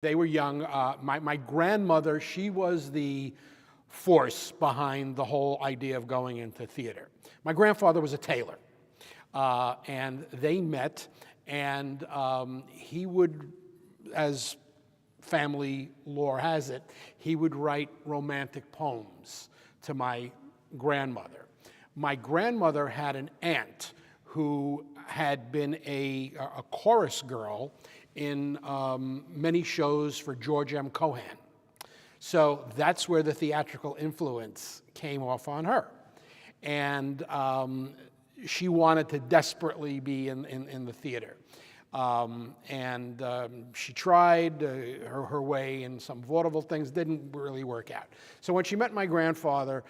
They were young. My grandmother, she was the force behind the whole idea of going into theater. My grandfather was a tailor, and they met, and he would, as family lore has it, he would write romantic poems to my grandmother. My grandmother had an aunt who had been a chorus girl in many shows for George M. Cohan. So that's where the theatrical influence came off on her. And she wanted to desperately be in the theater. She tried her way in some vaudeville things, didn't really work out. So when she met my grandfather,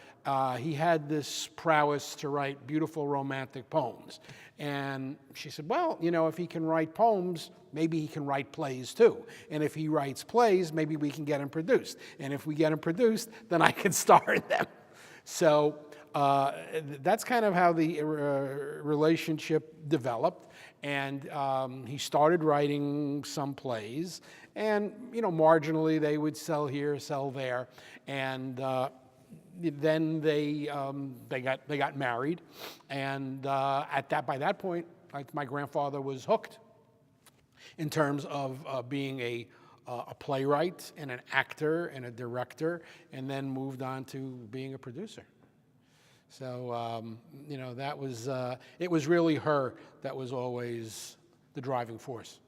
he had this prowess to write beautiful romantic poems. And she said, well, you know, if he can write poems, maybe he can write plays too. And if he writes plays, maybe we can get him produced. And if we get him produced, then I can star in them. So that's kind of how the relationship developed. And he started writing some plays, and you know, marginally they would sell here, sell there, and then they got married, and by that point, my grandfather was hooked in terms of being a playwright and an actor and a director, and then moved on to being a producer. So, you know, that was, it was really her that was always the driving force.